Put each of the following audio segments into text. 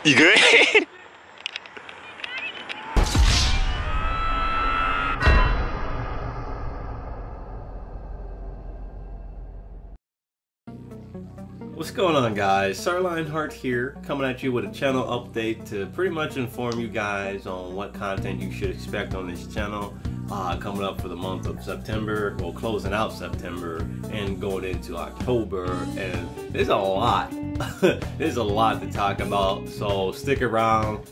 You good? What's going on, guys? Sir Lionheart here, coming at you with a channel update to pretty much inform you guys on what content you should expect on this channel coming up for the month of September, well, closing out September and going into October. And there's a lot there's a lot to talk about, so stick around.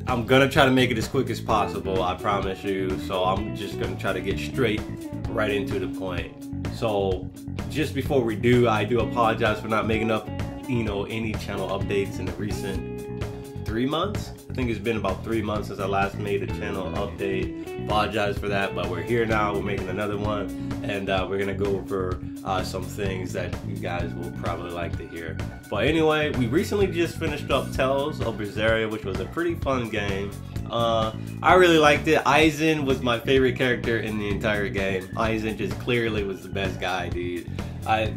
I'm gonna try to make it as quick as possible, I promise you. So I'm just gonna try to get straight right into the point. So just before we do, I do apologize for not making up, any channel updates in the recent 3 months. I think it's been about 3 months since I last made a channel update. Apologize for that, but we're here now. We're making another one, and we're gonna go over some things that you guys will probably like to hear. But anyway, we recently just finished up Tales of Berseria, which was a pretty fun game. I really liked it. Eisen was my favorite character in the entire game. Eisen just clearly was the best guy, dude.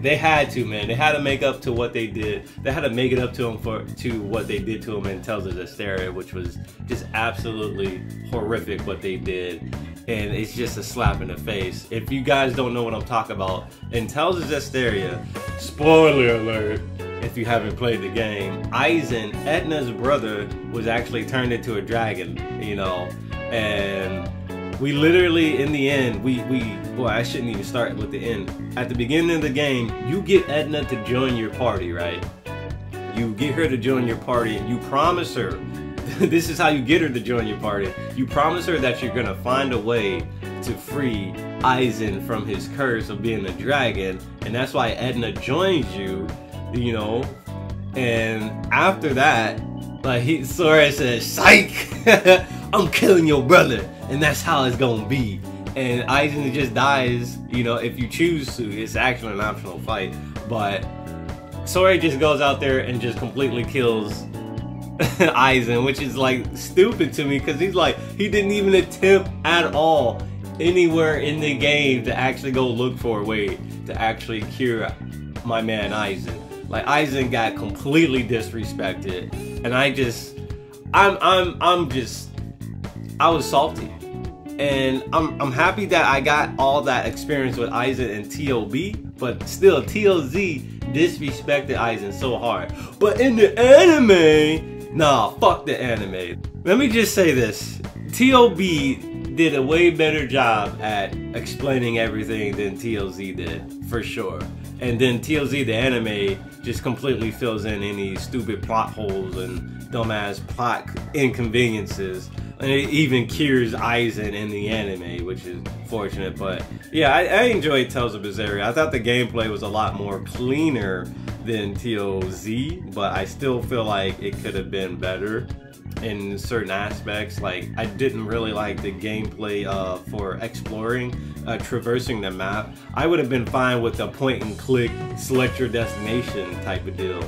They had to, man. They had to make up to what they did. They had to make it up to him to what they did to him in Tales of Berseria, which was just absolutely horrific what they did. And it's just a slap in the face. If you guys don't know what I'm talking about, in Tales of Berseria, spoiler alert, if you haven't played the game, Eisen, Edna's brother, was actually turned into a dragon, and we literally, in the end, well, I shouldn't even start with the end. At the beginning of the game, you get Edna to join your party, right? You get her to join your party, and you promise her, this is how you get her to join your party. You promise her that you're gonna find a way to free Eisen from his curse of being a dragon, and that's why Edna joins you, and after that, like, Sora says, psych, I'm killing your brother, and that's how it's gonna be. And Eisen just dies, if you choose to. It's actually an optional fight, but Sora just goes out there and just completely kills Eisen, which is like stupid to me, because he didn't even attempt at all anywhere in the game to actually go look for a way to actually cure my man Eisen. Like, Eisen got completely disrespected, and I was salty. And I'm happy that I got all that experience with Eisen and TOB, but still TOZ disrespected Eisen so hard. But in the anime, nah, fuck the anime. Let me just say this, TOB did a way better job at explaining everything than TOZ did, for sure. And then TOZ, the anime, just completely fills in any stupid plot holes and dumbass plot inconveniences. And it even cures Eisen in the anime, which is fortunate. But yeah, I enjoyed Tales of Berseria. I thought the gameplay was a lot more cleaner than TOZ, but I still feel like it could have been better in certain aspects. Like, I didn't really like the gameplay for exploring, traversing the map. I would have been fine with the point and click, select your destination type of deal.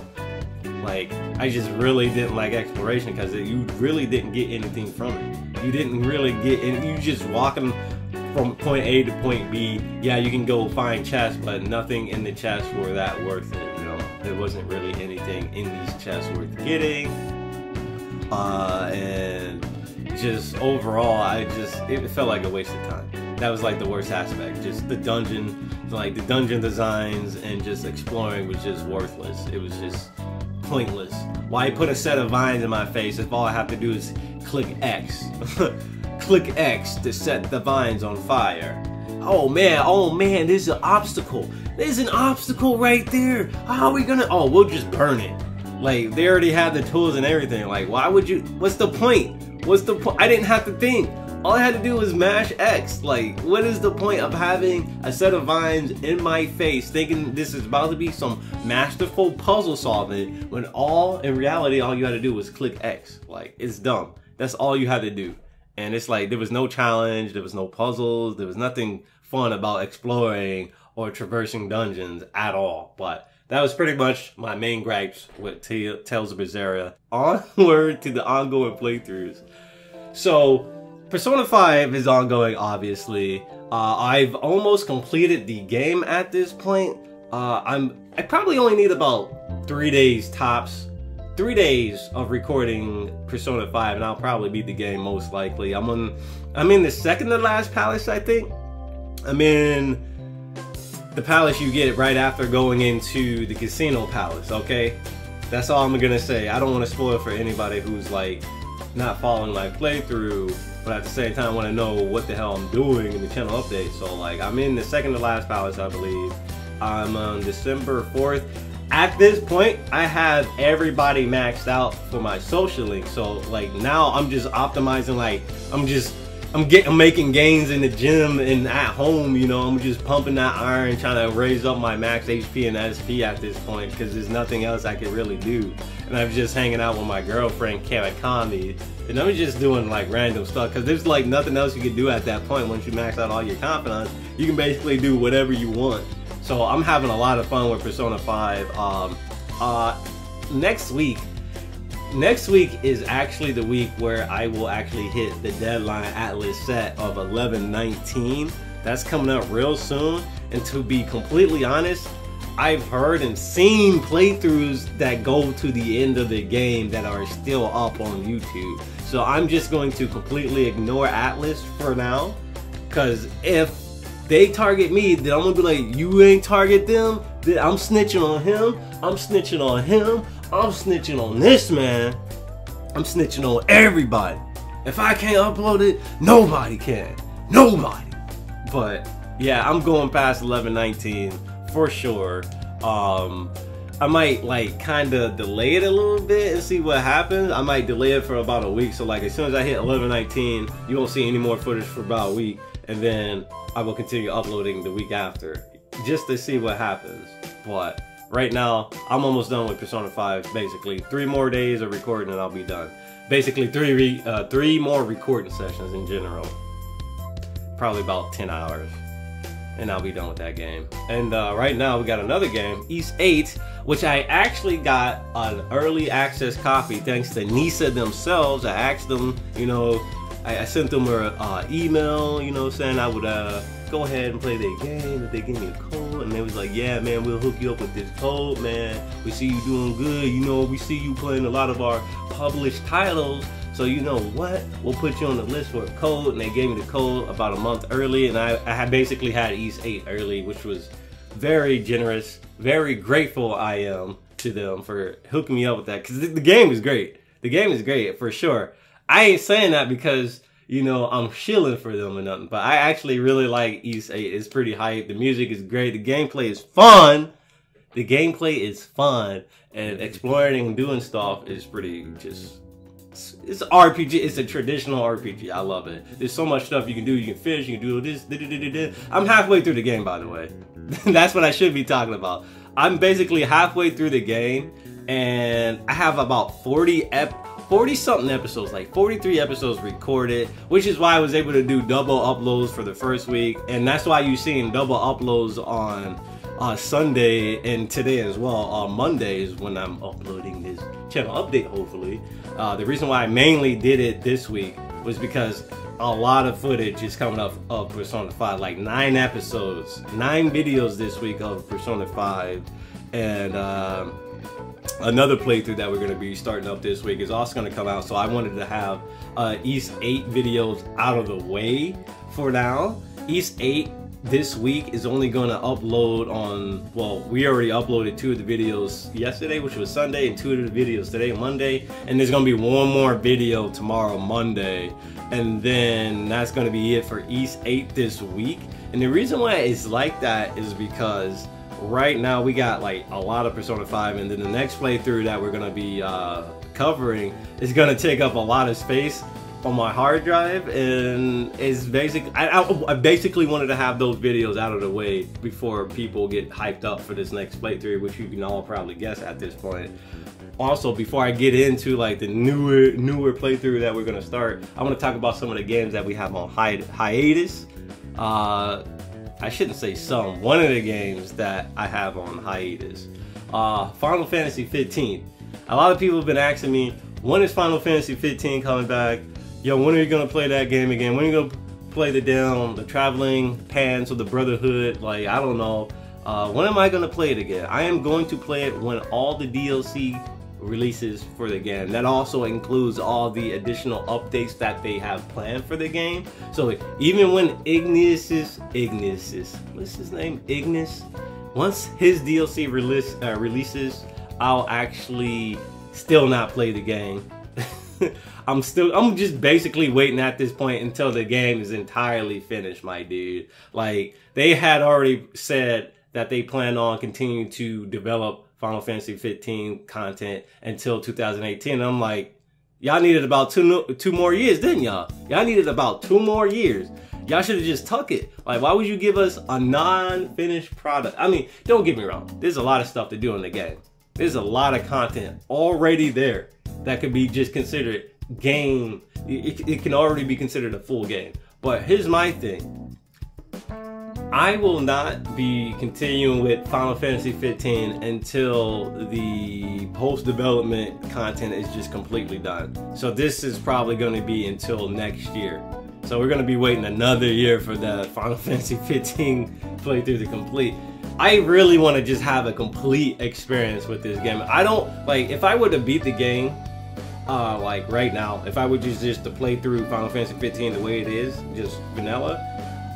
Like, I just really didn't like exploration, because you really didn't get anything from it. You didn't really get any, you just walking from point A to point B. Yeah, you can go find chests, but nothing in the chests were that worth it, There wasn't really anything in these chests worth getting. And just overall, it felt like a waste of time. That was like the worst aspect. Just the dungeon designs and just exploring was just worthless. It was just pointless. Why put a set of vines in my face if all I have to do is click X? Click X to set the vines on fire. Oh man, there's an obstacle. There's an obstacle right there. How are we gonna, we'll just burn it. Like, they already have the tools and everything. Like, why would you, what's the point? What's the point? I didn't have to think. All I had to do was mash X. Like, what is the point of having a set of vines in my face thinking this is about to be some masterful puzzle solving, when in reality, all you had to do was click X. Like, it's dumb. That's all you had to do. And it's like, there was no challenge, there was no puzzles, there was nothing fun about exploring or traversing dungeons at all. But that was pretty much my main gripes with Tales of Berseria. Onward to the ongoing playthroughs. So, Persona 5 is ongoing, obviously. I've almost completed the game at this point. I probably only need about 3 days tops 3 days of recording Persona 5, and I'll probably beat the game most likely. I'm in the second to last palace, I think. I'm in the palace you get right after going into the casino palace, okay? That's all I'm gonna say. I don't want to spoil for anybody who's like not following my playthrough, but at the same time want to know what the hell I'm doing in the channel update. So like, I'm in the second to last palace, I believe. I'm on December 4th. At this point, I have everybody maxed out for my social link. So like now I'm just optimizing, like I'm making gains in the gym and at home, you know. I'm just pumping that iron, trying to raise up my max HP and SP at this point, because there's nothing else I can really do. And I'm just hanging out with my girlfriend, Kawakami, and I'm just doing like random stuff, because there's like nothing else you can do at that point. Once you max out all your confidence, you can basically do whatever you want. So I'm having a lot of fun with Persona 5. Next week is actually the week where I will actually hit the deadline Atlas set of 11/19. That's coming up real soon. And to be completely honest, I've heard and seen playthroughs that go to the end of the game that are still up on YouTube. So I'm just going to completely ignore Atlas for now, because if they target me, then I'm gonna be like, you ain't target them, then I'm snitching on him, I'm snitching on him, I'm snitching on this man, I'm snitching on everybody. If I can't upload it, nobody can. Nobody. But yeah, I'm going past 11/19 for sure. I might like kind of delay it a little bit and see what happens. I might delay it for about a week. So like as soon as I hit 11/19, you won't see any more footage for about a week, and then I will continue uploading the week after, just to see what happens. But right now, I'm almost done with Persona 5, basically. 3 more days of recording and I'll be done. Basically, 3 more recording sessions in general. Probably about 10 hours. And I'll be done with that game. And right now, we got another game, Ys VIII, which I actually got an early access copy thanks to Nisa themselves. I asked them, you know, I sent them an email, you know, saying I would go ahead and play their game if they give me a code, and they was like, yeah man, we'll hook you up with this code, man. We see you doing good, you know, we see you playing a lot of our published titles, so you know what, we'll put you on the list for a code. And they gave me the code about a month early, and I had basically had Ys VIII early, which was very generous. Very grateful I am to them for hooking me up with that, because the game is great. The game is great for sure. I ain't saying that because, you know, I'm shilling for them or nothing, but I actually really like Ys VIII. It's pretty hype. The music is great. The gameplay is fun. The gameplay is fun, and exploring and doing stuff is pretty just, it's an RPG. It's a traditional RPG. I love it. There's so much stuff you can do. You can fish, you can do this. I'm halfway through the game, by the way. That's what I should be talking about. I'm basically halfway through the game, and I have about 40-something episodes, like 43 episodes recorded, which is why I was able to do double uploads for the first week. And that's why you're seeing double uploads on Sunday and today as well, on Mondays when I'm uploading this channel update, hopefully. The reason why I mainly did it this week was because a lot of footage is coming up of Persona 5, like 9 episodes, 9 videos this week of Persona 5. And another playthrough that we're going to be starting up this week is also going to come out, so I wanted to have Ys VIII videos out of the way for now. Ys VIII this week is only going to upload on, well, we already uploaded 2 of the videos yesterday, which was Sunday, and 2 of the videos today, Monday, and there's going to be 1 more video tomorrow, Monday, and then that's going to be it for Ys VIII this week. And the reason why it's like that is because right now we got like a lot of Persona 5, and then the next playthrough that we're gonna be covering is gonna take up a lot of space on my hard drive, and it's basically I basically wanted to have those videos out of the way before people get hyped up for this next playthrough, which you can all probably guess at this point. Also, before I get into like the newer playthrough that we're gonna start, I want to talk about some of the games that we have on hiatus. I shouldn't say some. One of the games that I have on hiatus. Final Fantasy 15. A lot of people have been asking me, when is Final Fantasy 15 coming back? Yo, when are you gonna play that game again? When are you gonna play the Traveling Pants or the Brotherhood? Like, I don't know. When am I gonna play it again? I am going to play it when all the DLC releases for the game. That also includes all the additional updates that they have planned for the game. So even when Ignis, what's his name? Ignis? Once his DLC releases, I'll actually still not play the game. I'm just basically waiting at this point until the game is entirely finished, my dude. Like, they had already said that they plan on continuing to develop Final Fantasy 15 content until 2018. And I'm like, y'all needed about two more years, didn't y'all? Y'all needed about 2 more years. Y'all should have just tuck it. Like, why would you give us a non-finished product? I mean, don't get me wrong. There's a lot of stuff to do in the game. There's a lot of content already there that could be just considered game. It can already be considered a full game. But here's my thing. I will not be continuing with Final Fantasy 15 until the post-development content is just completely done. So this is probably going to be until next year. So we're going to be waiting another year for the Final Fantasy 15 playthrough to complete. I really want to just have a complete experience with this game. I don't, like, if I were to beat the game, like right now, if I would just to play through Final Fantasy 15 the way it is, just vanilla,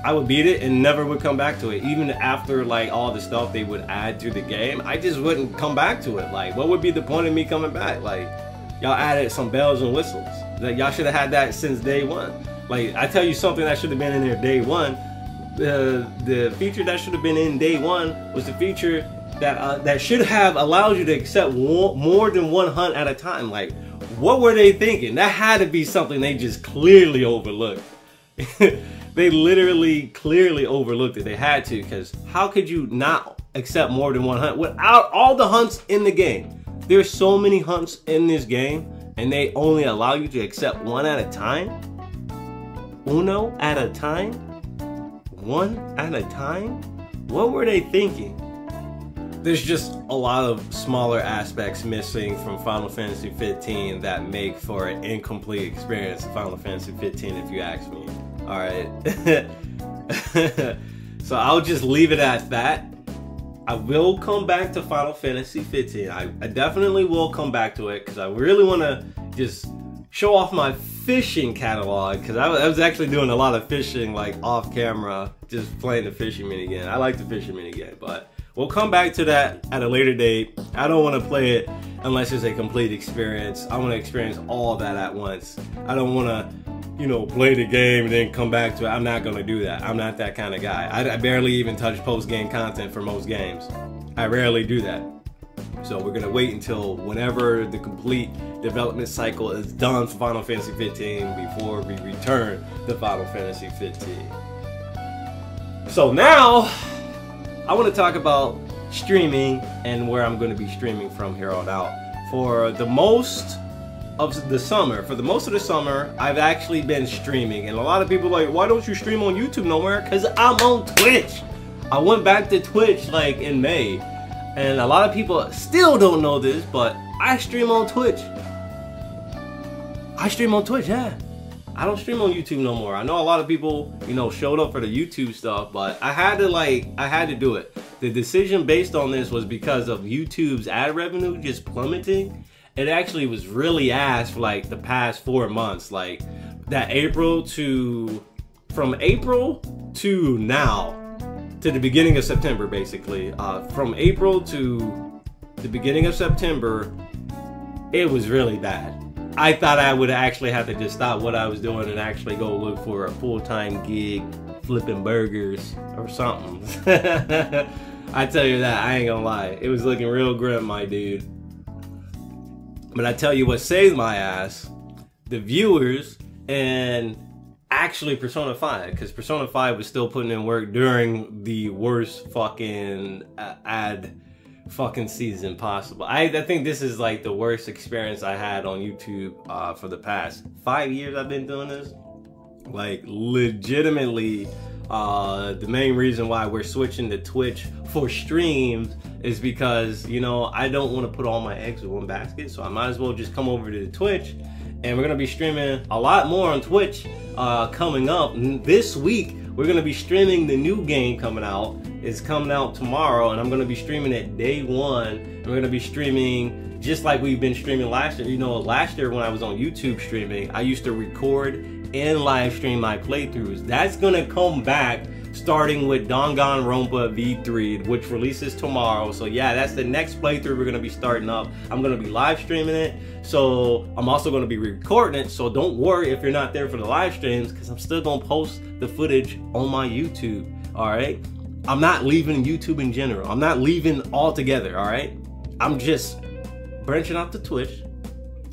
I would beat it and never would come back to it. Even after like all the stuff they would add to the game, I just wouldn't come back to it. Like, what would be the point of me coming back? Like, y'all added some bells and whistles. Like, y'all should have had that since day one. Like, I tell you something that should have been in there day one. The feature that should have been in day one was the feature that should have allowed you to accept more than one hunt at a time. Like, what were they thinking? That had to be something they just clearly overlooked. They literally clearly overlooked it. They had to, because how could you not accept more than one hunt without all the hunts in the game? There's so many hunts in this game, and they only allow you to accept one at a time? Uno at a time? One at a time? What were they thinking? There's just a lot of smaller aspects missing from Final Fantasy 15 that make for an incomplete experience of Final Fantasy 15, if you ask me. Alright. So I'll just leave it at that. I will come back to Final Fantasy 15. I definitely will come back to it, because I really want to just show off my fishing catalog, because I was actually doing a lot of fishing, like off camera, just playing the fishing minigame. I like the fishing minigame, but we'll come back to that at a later date. I don't want to play it unless it's a complete experience. I want to experience all of that at once. I don't want to, you know, play the game and then come back to it. I'm not going to do that. I'm not that kind of guy. I barely even touch post-game content for most games. I rarely do that. So we're going to wait until whenever the complete development cycle is done for Final Fantasy 15 before we return to Final Fantasy 15. So now, I want to talk about streaming and where I'm going to be streaming from here on out. For most of the summer, I've actually been streaming, and a lot of people are like, why don't you stream on YouTube no more? Because I'm on Twitch. I went back to Twitch like in May, and a lot of people still don't know this, but I stream on Twitch. I stream on Twitch, yeah. I don't stream on YouTube no more. I know a lot of people, you know, showed up for the YouTube stuff, but I had to do it. The decision based on this was because of YouTube's ad revenue just plummeting. It actually was really ass for like the past 4 months. Like that from April to now, to the beginning of September, basically. From April to the beginning of September, it was really bad. I thought I would actually have to just stop what I was doing and actually go look for a full-time gig flipping burgers or something. I tell you that, I ain't gonna lie. It was looking real grim, my dude. But I tell you what saved my ass, the viewers and actually Persona 5, because Persona 5 was still putting in work during the worst fucking ad fucking season possible. I think this is like the worst experience I had on YouTube for the past 5 years I've been doing this. Like legitimately, the main reason why we're switching to Twitch for streams is because, you know, I don't want to put all my eggs in one basket, so I might as well just come over to Twitch, and we're gonna be streaming a lot more on Twitch coming up. This week we're gonna be streaming the new game coming out. It's coming out tomorrow, and I'm gonna be streaming it day one. And we're gonna be streaming just like we've been streaming last year. You know, last year when I was on YouTube streaming, I used to record and live stream my playthroughs. That's gonna come back starting with Danganronpa V3, which releases tomorrow. So yeah, that's the next playthrough we're gonna be starting up. I'm gonna be live streaming it, so I'm also gonna be recording it. So don't worry if you're not there for the live streams, because I'm still gonna post the footage on my YouTube. All right, I'm not leaving YouTube in general. I'm not leaving altogether. All right, I'm just branching out to Twitch,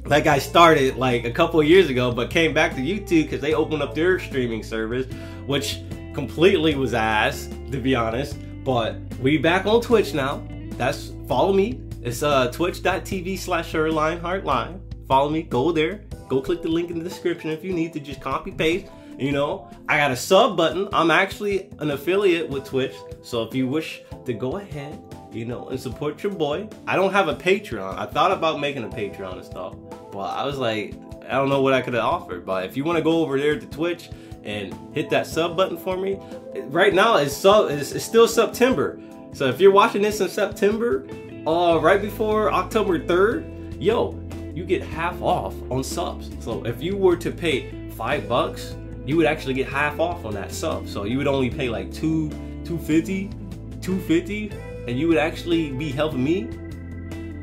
like I started like a couple of years ago, but came back to YouTube because they opened up their streaming service, which completely was ass, to be honest. But we back on Twitch now. That's, follow me. It's twitch.tv/SirLionheartLive. Follow me, go there, go click the link in the description if you need to, just copy paste. You know, I got a sub button. I'm actually an affiliate with Twitch, so if you wish to go ahead, you know, and support your boy. I don't have a Patreon. I thought about making a Patreon and stuff, but I was like, I don't know what I could have offered. But if you want to go over there to Twitch and hit that sub button for me, right now it's still September. So if you're watching this in September, right before October 3rd, yo, you get half off on subs. So if you were to pay $5, you would actually get half off on that sub. So you would only pay like $250, and you would actually be helping me.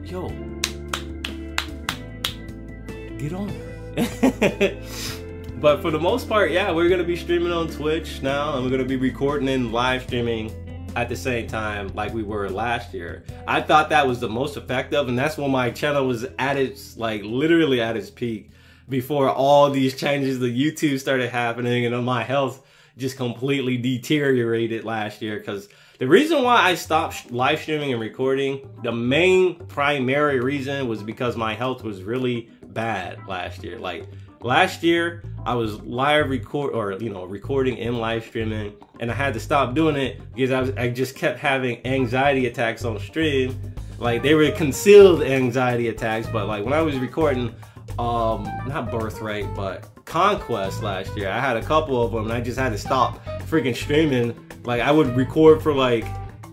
Yo, get on. But for the most part, yeah, we're gonna be streaming on Twitch now, and we're gonna be recording and live streaming at the same time like we were last year. I thought that was the most effective, and that's when my channel was at its, like, literally at its peak, before all these changes to YouTube started happening and my health just completely deteriorated last year. Because the reason why I stopped live streaming and recording, the main primary reason was because my health was really bad last year. Like, last year I was recording and live streaming, and I had to stop doing it because I just kept having anxiety attacks on stream. Like, they were concealed anxiety attacks, but like when I was recording not Birthright, but Conquest last year, I had a couple of them, and I just had to stop freaking streaming. Like, I would record for like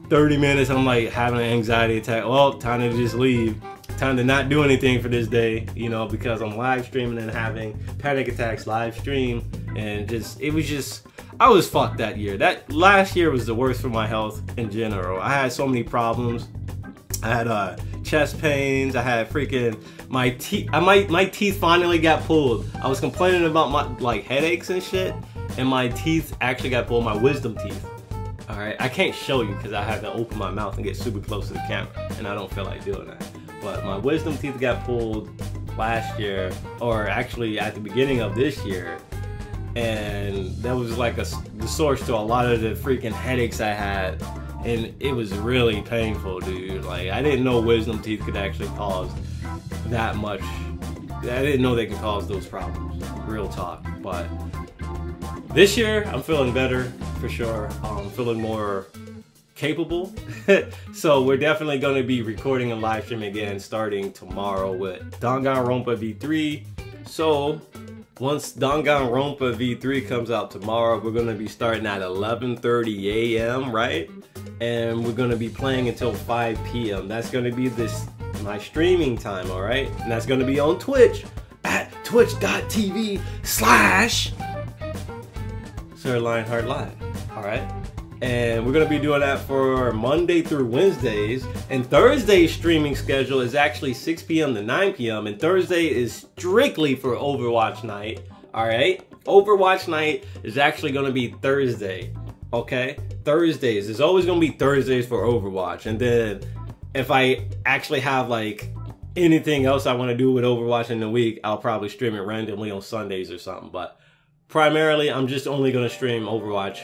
30 minutes, I'm like having an anxiety attack. Well, time to just leave. Time to not do anything for this day, you know, because I'm live streaming and having panic attacks live stream. And I was fucked that year. That last year was the worst for my health in general. I had so many problems. I had chest pains. I had freaking my teeth. My teeth finally got pulled. I was complaining about my headaches and shit, and my teeth actually got pulled. My wisdom teeth. All right, I can't show you because I have to open my mouth and get super close to the camera, and I don't feel like doing that. But my wisdom teeth got pulled last year, or actually at the beginning of this year, and that was like the source to a lot of the freaking headaches I had, and it was really painful, dude. Like, I didn't know wisdom teeth could actually cause that much. I didn't know they could cause those problems, real talk. But this year I'm feeling better for sure. I'm feeling more capable. So we're definitely going to be recording and live streaming again starting tomorrow with Danganronpa V3. So once Danganronpa V3 comes out tomorrow, we're going to be starting at 11:30 a.m. right, and we're going to be playing until 5 p.m. That's going to be my streaming time, all right, and that's going to be on Twitch at twitch.tv/SirLionheartLive. All right. And we're going to be doing that for Monday through Wednesdays. And Thursday's streaming schedule is actually 6 p.m. to 9 p.m. And Thursday is strictly for Overwatch night. Alright? Overwatch night is actually going to be Thursday. Okay? Thursdays. It's always going to be Thursdays for Overwatch. And then if I actually have like anything else I want to do with Overwatch in the week, I'll probably stream it randomly on Sundays or something. But primarily, I'm just only going to stream Overwatch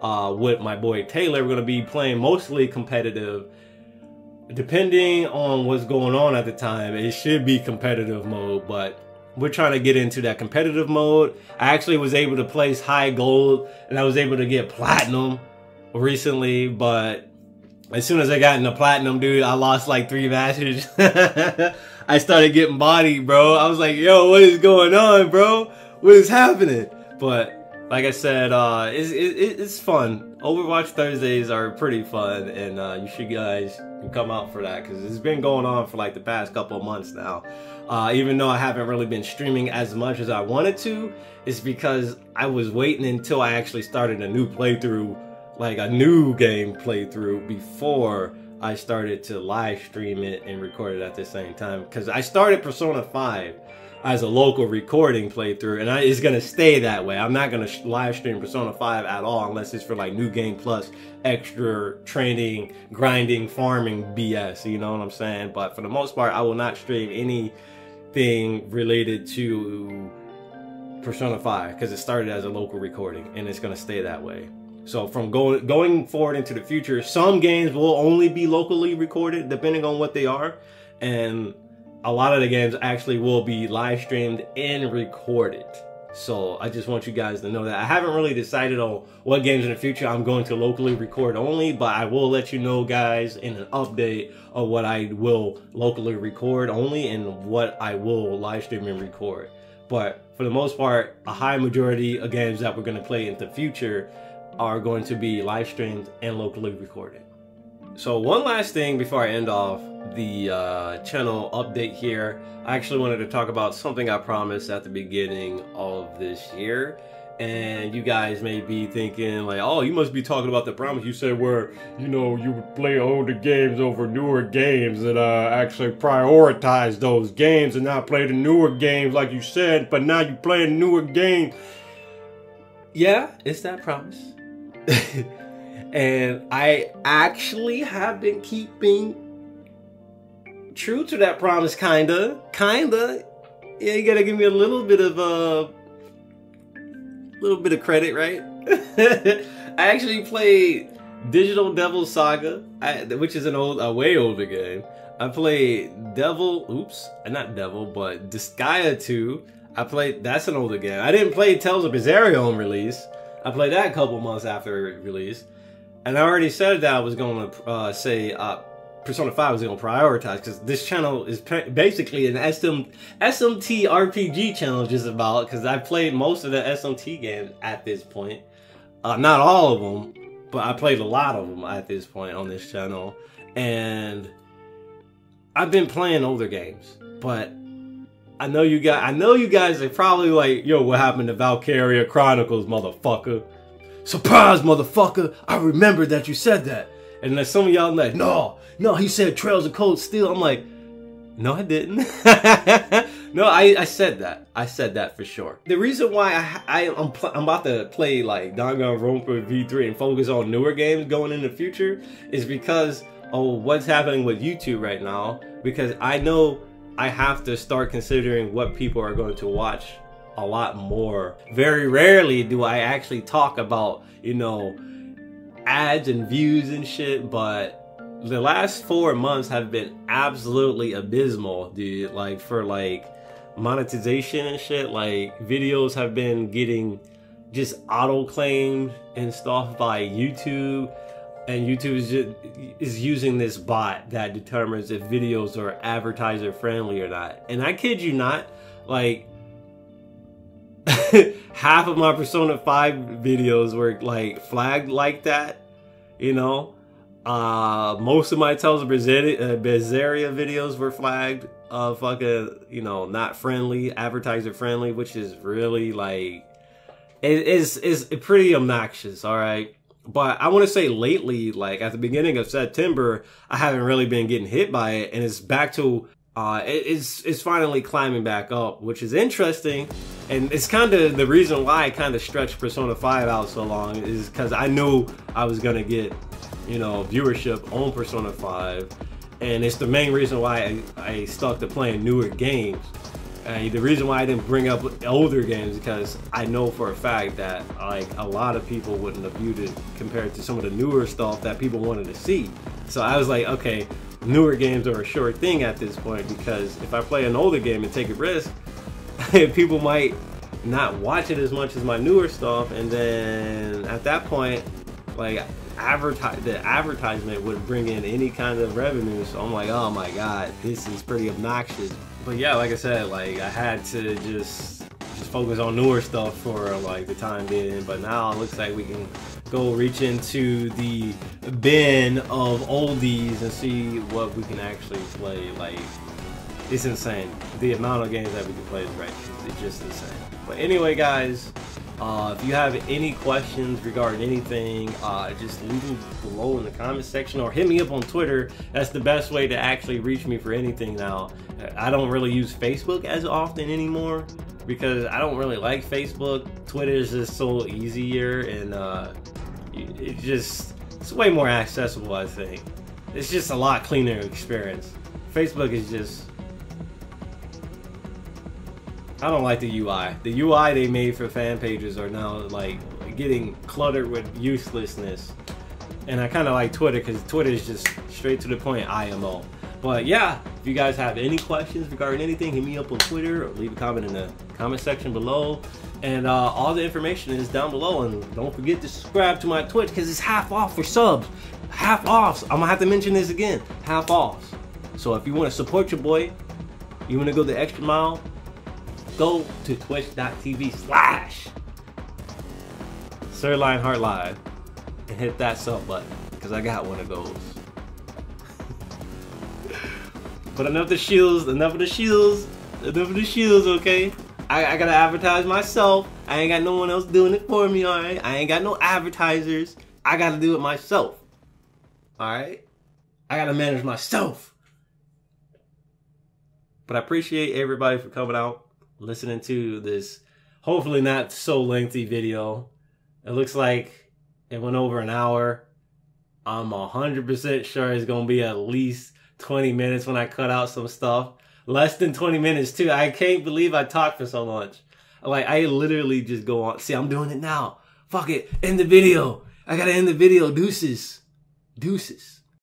with my boy Taylor. We're going to be playing mostly competitive. Depending on what's going on at the time, it should be competitive mode, but we're trying to get into that competitive mode. I actually was able to place high gold, and I was able to get platinum recently, but as soon as I got into platinum, dude, I lost like 3 matches. I started getting bodied, bro. I was like, yo, what is going on, bro? What is happening? But like I said, it's fun. Overwatch Thursdays are pretty fun, and you should guys come out for that because it's been going on for like the past couple of months now. Even though I haven't really been streaming as much as I wanted to, it's because I was waiting until I actually started a new playthrough, like a new game playthrough, before I started to live stream it and record it at the same time. Because I started Persona 5 as a local recording playthrough, and it's gonna stay that way. I'm not gonna live stream Persona 5 at all unless it's for like New Game Plus, extra training, grinding, farming BS, you know what I'm saying? But for the most part, I will not stream anything related to Persona 5 because it started as a local recording, and it's gonna stay that way. So from going forward into the future, some games will only be locally recorded depending on what they are, and a lot of the games actually will be live streamed and recorded. So I just want you guys to know that. I haven't really decided on what games in the future I'm going to locally record only, but I will let you know guys in an update of what I will locally record only and what I will live stream and record. But for the most part, a high majority of games that we're going to play in the future are going to be live streamed and locally recorded. So one last thing before I end off the channel update here, I actually wanted to talk about something I promised at the beginning of this year. And you guys may be thinking like, oh, you must be talking about the promise you said where, you know, you would play older games over newer games and actually prioritize those games and not play the newer games like you said, but now you play a newer game. Yeah, it's that promise. And I actually have been keeping true to that promise, kinda. Yeah, you gotta give me a little bit of credit, right? I actually played Digital Devil Saga, which is a way older game. I played Disgaea 2. That's an older game. I didn't play Tales of Berseria on release. I played that a couple months after release. And I already said that I was going to say Persona 5 was going to prioritize, because this channel is basically an SMT RPG channel just about, because I played most of the SMT games at this point. Not all of them, but I played a lot of them at this point on this channel. And I've been playing older games, but I know you guys are probably like, yo, what happened to Valkyria Chronicles, motherfucker? Surprise, motherfucker! I remember that you said that. And then some of y'all like, no, he said Trails of Cold Steel. I'm like, no, I didn't. No, I said that. I said that for sure. The reason why I'm about to play like Danganronpa V3 and focus on newer games going in the future is because of what's happening with YouTube right now. Because I know I have to start considering what people are going to watch a lot more. Very rarely do I actually talk about, you know, ads and views and shit, but the last 4 months have been absolutely abysmal, dude. Like for like monetization and shit, like videos have been getting just auto claimed and stuff by YouTube, and YouTube is using this bot that determines if videos are advertiser friendly or not. And I kid you not, like half of my Persona 5 videos were like flagged like that, you know. Most of my Tales of Berseria videos were flagged fucking, you know, not friendly, advertiser friendly, which is really like it is pretty obnoxious, all right. But I want to say lately, like at the beginning of September, I haven't really been getting hit by it, and it's back to it's finally climbing back up, which is interesting. And it's kind of the reason why I kind of stretched Persona 5 out so long, is because I knew I was gonna get, you know, viewership on Persona 5, and it's the main reason why I stuck to playing newer games. And the reason why I didn't bring up older games, because I know for a fact that like a lot of people wouldn't have viewed it compared to some of the newer stuff that people wanted to see. So I was like, okay, newer games are a sure thing at this point, because if I play an older game and take a risk, people might not watch it as much as my newer stuff, and then at that point, like the advertisement would bring in any kind of revenue. So I'm like, oh my god, this is pretty obnoxious. But yeah, like I said, like I had to just just focus on newer stuff for like the time being. But now it looks like we can go reach into the bin of oldies and see what we can actually play. Like, it's insane. The amount of games that we can play is right. It's just insane. But anyway, guys, if you have any questions regarding anything, just leave them below in the comment section or hit me up on Twitter. That's the best way to actually reach me for anything now. I don't really use Facebook as often anymore because I don't really like Facebook. Twitter is just so easier, and it's way more accessible, I think. It's just a lot cleaner experience. Facebook is just... I don't like the UI. The UI they made for fan pages are now like getting cluttered with uselessness. And I kind of like Twitter because Twitter is just straight to the point, IMO. But yeah, if you guys have any questions regarding anything, hit me up on Twitter or leave a comment in the comment section below. And all the information is down below. And don't forget to subscribe to my Twitch because it's half off for subs. Half off. I'm gonna have to mention this again. Half off. So if you want to support your boy, you want to go the extra mile, go to twitch.tv/SirLionheartLive and hit that sub button because I got one of those. But enough of the shields, okay? I gotta advertise myself. I ain't got no one else doing it for me, alright? I ain't got no advertisers. I gotta do it myself. Alright? I gotta manage myself. But I appreciate everybody for coming out, listening to this hopefully not so lengthy video. It looks like it went over an hour. I'm 100% sure it's gonna be at least 20 minutes when I cut out some stuff. Less than 20 minutes too. I can't believe I talked for so much. Like, I literally just go on. See, I'm doing it now. Fuck it. End the video. I gotta end the video. Deuces. Deuces.